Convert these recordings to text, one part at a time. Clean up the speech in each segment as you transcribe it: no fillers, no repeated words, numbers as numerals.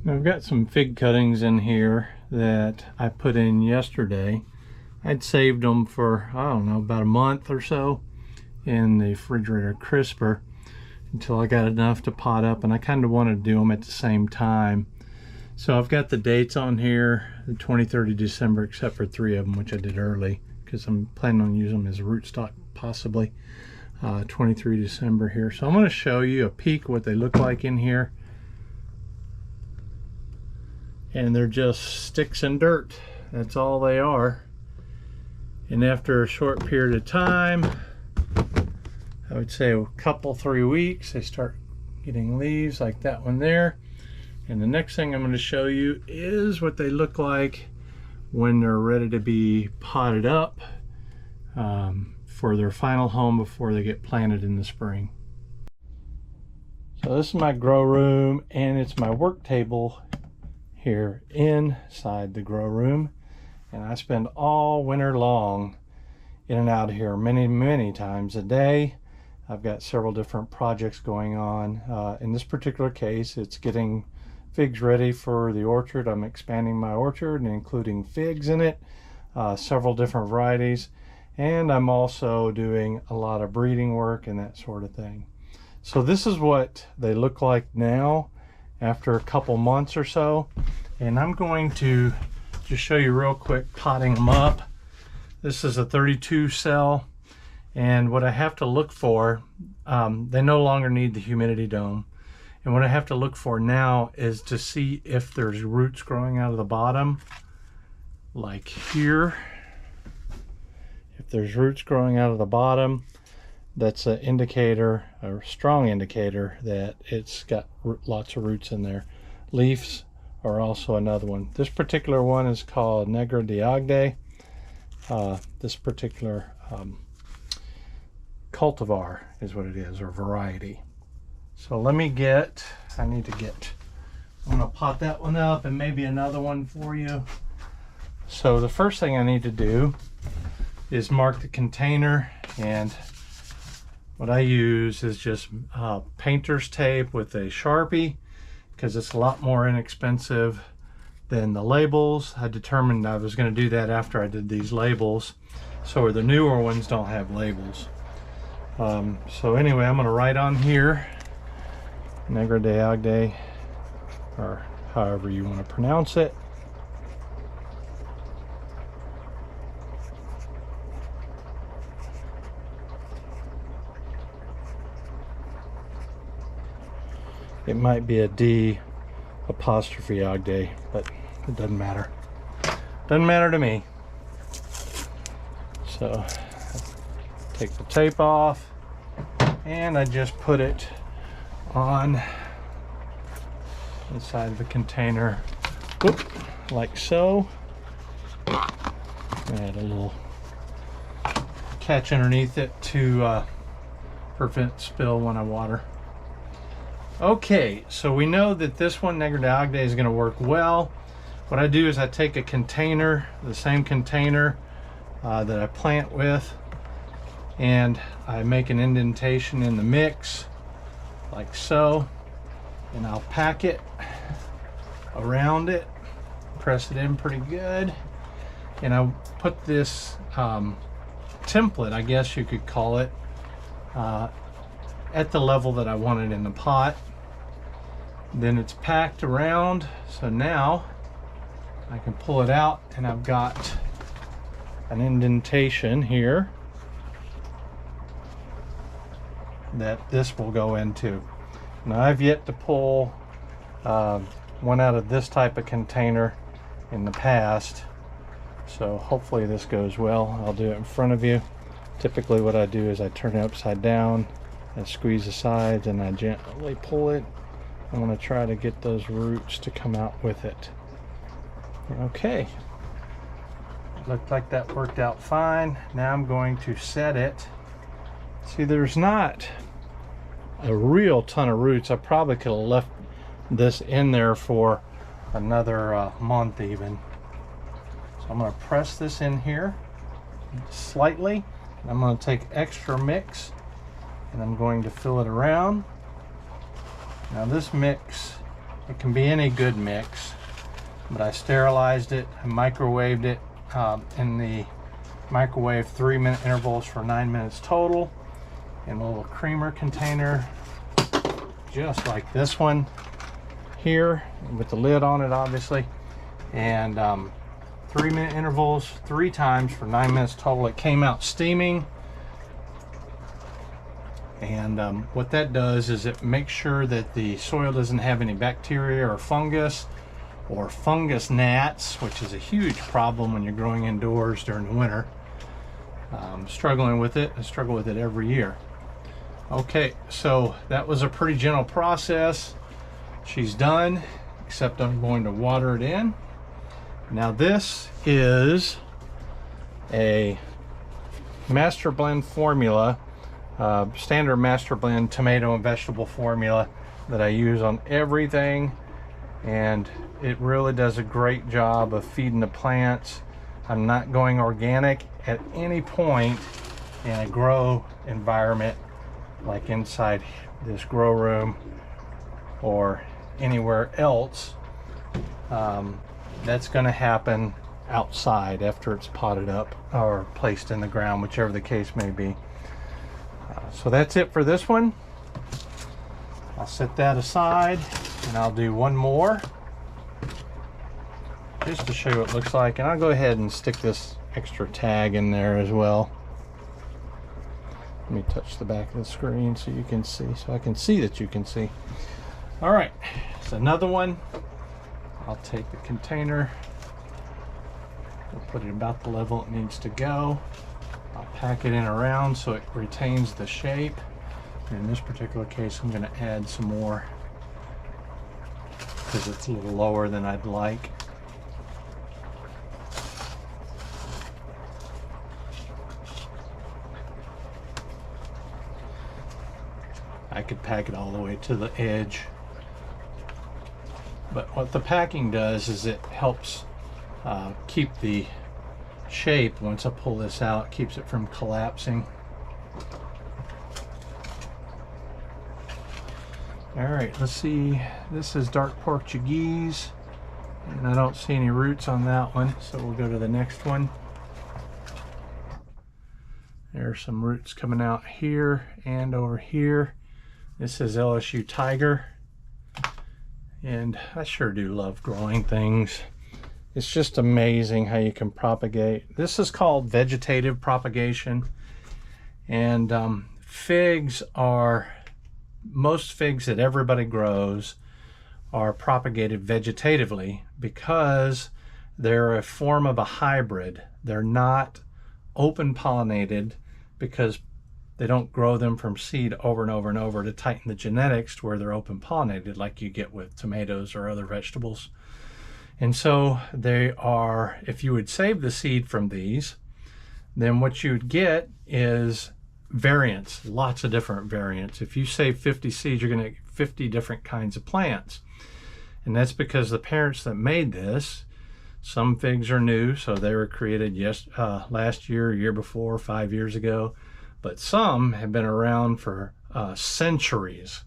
I've got some fig cuttings in here that I put in yesterday. I'd saved them for, I don't know, about a month or so in the refrigerator crisper until I got enough to pot up, and I kind of wanted to do them at the same time. So I've got the dates on here, the 23rd of December, except for 3 of them, which I did early because I'm planning on using them as a rootstock possibly. 23 December here. So I'm going to show you a peek what they look like in here. And they're just sticks and dirt. That's all they are. And after a short period of time, I would say a couple, 3 weeks, they start getting leaves like that one there. And the next thing I'm going to show you is what they look like when they're ready to be potted up for their final home before they get planted in the spring. So this is my grow room, and it's my work table here inside the grow room, and I spend all winter long in and out of here many times a day. I've got several different projects going on. In this particular case, it's getting figs ready for the orchard. I'm expanding my orchard and including figs in it, several different varieties, and I'm also doing a lot of breeding work and that sort of thing. So this is what they look like now after a couple months or so, and I'm going to just show you real quick potting them up. This is a 32 cell, and what I have to look for, they no longer need the humidity dome, and what I have to look for now is to see if there's roots growing out of the bottom, like here. If there's roots growing out of the bottom, that's an indicator, a strong indicator, that it's got lots of roots in there. Leaves are also another one. This particular one is called Negra de Agde. This particular cultivar is what it is, or variety. So let me get, I'm gonna pot that one up and maybe another one for you. So the first thing I need to do is mark the container, and what I use is just painter's tape with a Sharpie, because it's a lot more inexpensive than the labels. I determined I was going to do that after I did these labels, so the newer ones don't have labels. So anyway, I'm going to write on here Negra de Agde, or however you want to pronounce it. It might be a D apostrophe Agde, but it doesn't matter. Doesn't matter to me. So take the tape off, and I just put it on inside of the container, whoop, like so. Add a little catch underneath it to prevent spill when I water. Okay, so we know that this one, Negra de Agde, is going to work well. What I do is I take a container, the same container that I plant with, and I make an indentation in the mix, like so, and I'll pack it around it, press it in pretty good, and I'll put this template, I guess you could call it, at the level that I want it in the pot. Then it's packed around, so now I can pull it out, and I've got an indentation here that this will go into. Now I've yet to pull one out of this type of container in the past, so hopefully this goes well. I'll do it in front of you. Typically what I do is I turn it upside down, I squeeze the sides, and I gently pull it. I want to try to get those roots to come out with it. Okay, looked like that worked out fine. Now I'm going to set it. See, there's not a real ton of roots. I probably could have left this in there for another month even. So I'm going to press this in here slightly. I'm going to take extra mix, and I'm going to fill it around. Now this mix It can be any good mix, but I sterilized it, I microwaved it in the microwave 3-minute intervals for 9 minutes total, in a little creamer container, just like this one here, with the lid on it obviously, and 3-minute intervals 3 times for 9 minutes total. It came out steaming, and what that does is it makes sure that the soil doesn't have any bacteria or fungus gnats, which is a huge problem when you're growing indoors during the winter. Struggling with it. I struggle with it every year. Okay, so that was a pretty gentle process. She's done, except I'm going to water it in. Now this is a master blend formula, standard master blend tomato and vegetable formula that I use on everything, and it really does a great job of feeding the plants. I'm not going organic at any point in a grow environment, like inside this grow room or anywhere else. That's going to happen outside after it's potted up or placed in the ground, whichever the case may be. So that's it for this one. I'll set that aside, and I'll do one more just to show you what it looks like, and I'll go ahead and stick this extra tag in there as well. Let me touch the back of the screen so you can see, so I can see that you can see. All right, it's another one. I'll take the container, we'll put it about the level it needs to go. I'll pack it in around so it retains the shape. And in this particular case, I'm going to add some more because it's a little lower than I'd like. I could pack it all the way to the edge. But what the packing does is it helps keep the shape. Once I pull this out, it keeps it from collapsing. All right, let's see. This is dark Portuguese, and I don't see any roots on that one, so we'll go to the next one. There are some roots coming out here and over here. This is LSU Tiger, and I sure do love growing things. It's just amazing how you can propagate. This is called vegetative propagation, and most figs that everybody grows are propagated vegetatively because they're a form of a hybrid. They're not open pollinated because they don't grow them from seed over and over and over to tighten the genetics to where they're open pollinated like you get with tomatoes or other vegetables. And so they are, if you would save the seed from these, then what you'd get is variants, lots of different variants. If you save 50 seeds, you're going to get 50 different kinds of plants. And that's because the parents that made this, some figs are new, so they were created last year, year before, 5 years ago. But some have been around for centuries,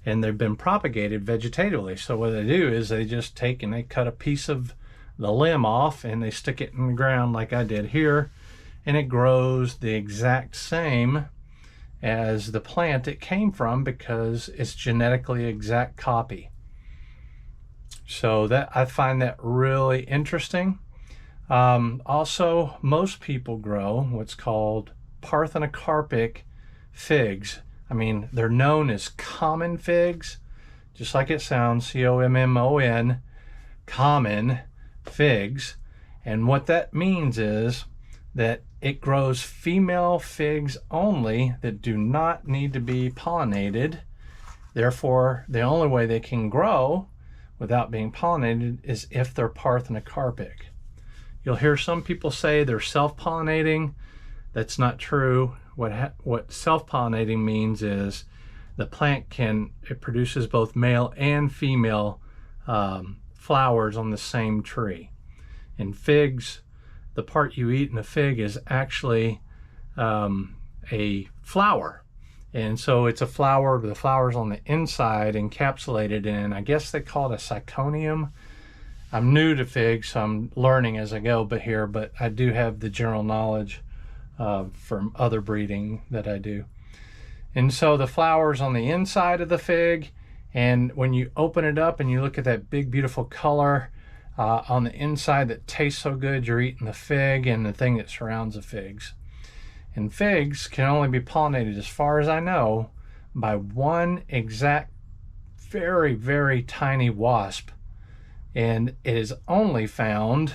and they've been propagated vegetatively. So what they do is they just take and they cut a piece of the limb off and they stick it in the ground like I did here, and it grows the exact same as the plant it came from because it's genetically exact copy. So that I find that really interesting. Also, most people grow what's called parthenocarpic figs. I mean, they're known as common figs, just like it sounds, C-O-M-M-O-N, common figs. And what that means is that it grows female figs only that do not need to be pollinated. Therefore, the only way they can grow without being pollinated is if they're parthenocarpic. You'll hear some people say they're self-pollinating. That's not true. What self-pollinating means is the plant it produces both male and female flowers on the same tree. In figs, the part you eat in a fig is actually a flower. And so it's a flower, the flower's on the inside encapsulated in, I guess they call it a syconium. I'm new to figs, so I'm learning as I go but I do have the general knowledge from other breeding that I do. And so the flower's on the inside of the fig, and when you open it up and you look at that big beautiful color on the inside that tastes so good, you're eating the fig and the thing that surrounds the figs. And figs can only be pollinated, as far as I know, by one exact very, very tiny wasp. And it is only found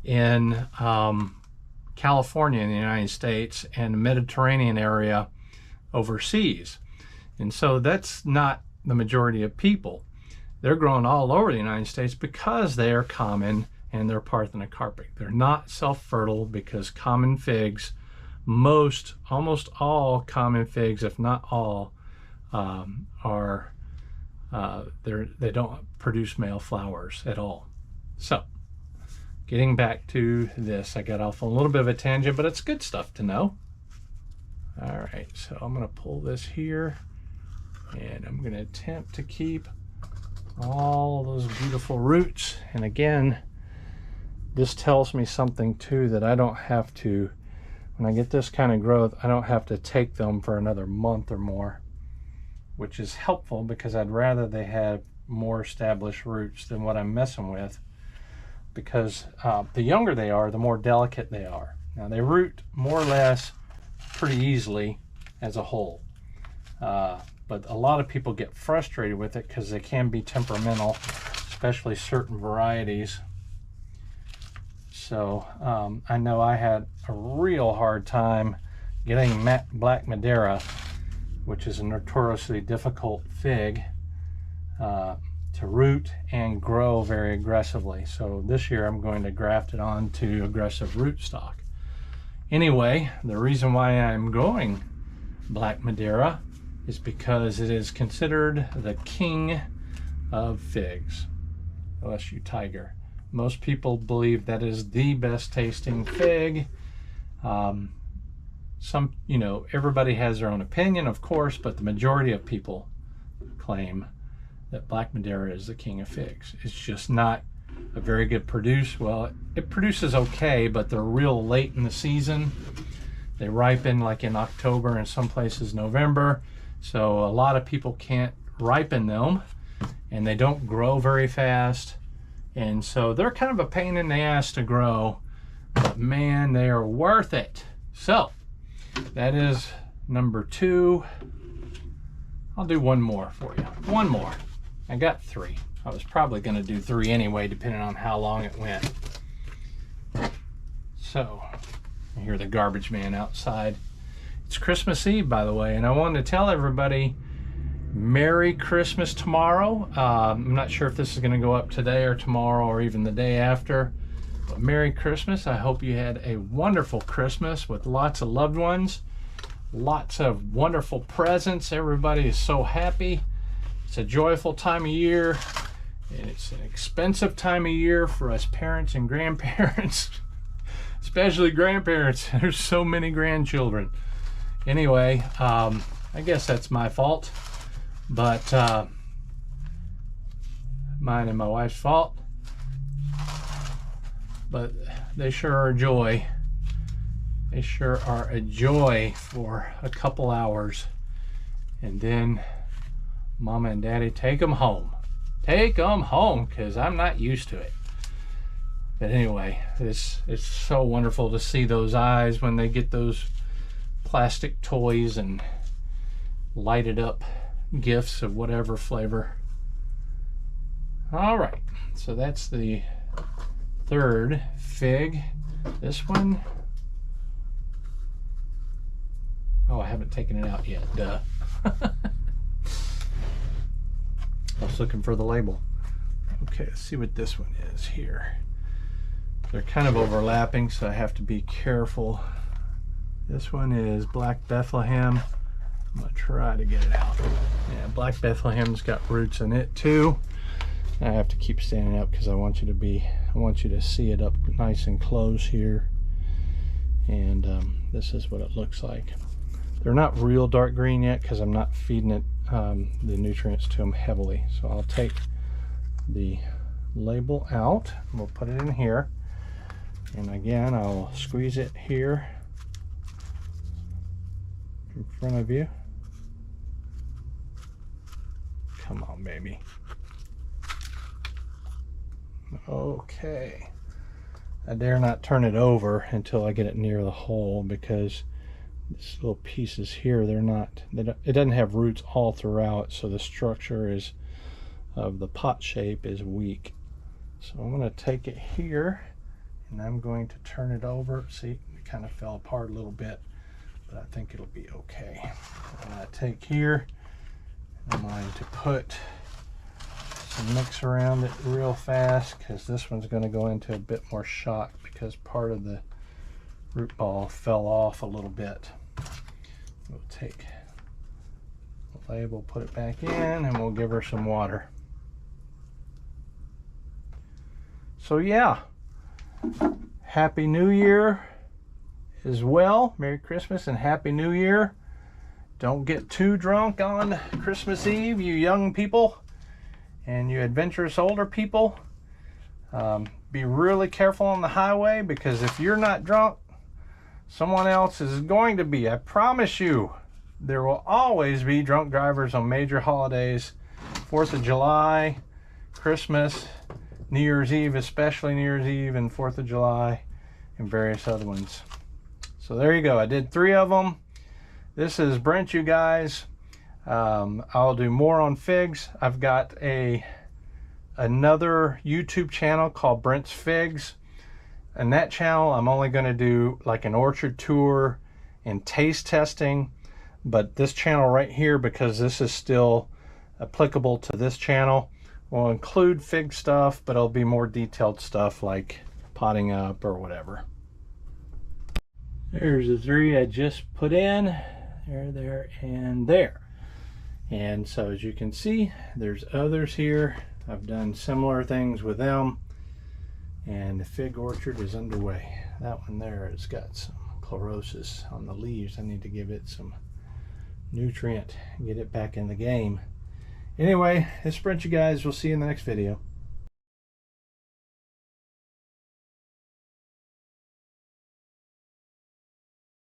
in California in the United States and the Mediterranean area overseas. And so that's not the majority of people. They're grown all over the United States because they are common and they're parthenocarpic. They're not self-fertile because common figs, almost all common figs, if not all, they don't produce male flowers at all. So getting back to this, I got off on a little bit of a tangent, but it's good stuff to know. All right, so I'm going to pull this here, and I'm going to attempt to keep all those beautiful roots. And again, this tells me something too, that I don't have to, when I get this kind of growth, I don't have to take them for another month or more, which is helpful because I'd rather they have more established roots than what I'm messing with, because the younger they are, the more delicate they are. Now they root more or less pretty easily as a whole, but a lot of people get frustrated with it because they can be temperamental, especially certain varieties. So I know I had a real hard time getting Black Madeira, which is a notoriously difficult fig, to root and grow very aggressively. So this year I'm going to graft it onto aggressive rootstock. Anyway, the reason why I'm growing Black Madeira is because it is considered the king of figs, OSU Tiger. Most people believe that is the best tasting fig. Everybody has their own opinion, of course, but the majority of people claim that Black Madeira is the king of figs. It's just not a very good produce. Well, it produces okay, but they're real late in the season. They ripen like in October and some places November. So a lot of people can't ripen them, and they don't grow very fast. And so they're kind of a pain in the ass to grow, but man, they are worth it. So that is number 2. I'll do one more for you. One more. I got 3. I was probably going to do 3 anyway, depending on how long it went. So, I hear the garbage man outside. It's Christmas Eve, by the way, and I wanted to tell everybody Merry Christmas tomorrow. I'm not sure if this is going to go up today or tomorrow or even the day after, but Merry Christmas. I hope you had a wonderful Christmas with lots of loved ones, lots of wonderful presents. Everybody is so happy. It's a joyful time of year, and it's an expensive time of year for us parents and grandparents, especially grandparents. There's so many grandchildren. Anyway, I guess that's my fault, but mine and my wife's fault. But they sure are a joy. They sure are a joy for a couple hours, and then Mama and Daddy take them home. Take them home, because I'm not used to it. But anyway, it's so wonderful to see those eyes when they get those plastic toys and lighted up gifts of whatever flavor. All right, so that's the 3rd fig. This one, oh, I haven't taken it out yet, duh. I was looking for the label. Okay, let's see what this one is here. They're kind of overlapping, so I have to be careful. This one is Black Bethlehem. I'm gonna try to get it out. Yeah, Black Bethlehem's got roots in it too. I have to keep standing up because I want you to see it up nice and close here. And this is what it looks like. They're not real dark green yet because I'm not feeding it the nutrients to them heavily. So I'll take the label out and we'll put it in here. And again, I'll squeeze it here in front of you. Come on, baby. Okay. I dare not turn it over until I get it near the hole, because these little pieces here, it doesn't have roots all throughout, so the structure of the pot shape is weak. So I'm going to take it here and I'm going to turn it over. See, it kind of fell apart a little bit, but I think it'll be okay. I'm going to take here, I'm going to put some mix around it real fast, because this one's going to go into a bit more shock because part of the root ball fell off a little bit. We'll take the label, put it back in, and we'll give her some water. So yeah, Happy New Year as well. Merry Christmas and Happy New Year. Don't get too drunk on Christmas Eve, you young people and you adventurous older people. Be really careful on the highway, because if you're not drunk, someone else is going to be. I promise you, there will always be drunk drivers on major holidays. 4th of July, Christmas, New Year's Eve, especially New Year's Eve and 4th of July, and various other ones. So there you go. I did 3 of them. This is Brent, you guys. I'll do more on figs. I've got another YouTube channel called Brent's Figs. And that channel, I'm only going to do like an orchard tour and taste testing. But this channel right here, because this is still applicable to this channel, will include fig stuff, but it'll be more detailed stuff like potting up or whatever. There's the 3 I just put in. There, and there. And so as you can see, there's others here. I've done similar things with them. And the fig orchard is underway. That one there has got some chlorosis on the leaves. I need to give it some nutrient and get it back in the game. Anyway, it's Brent, you guys. We'll see you in the next video.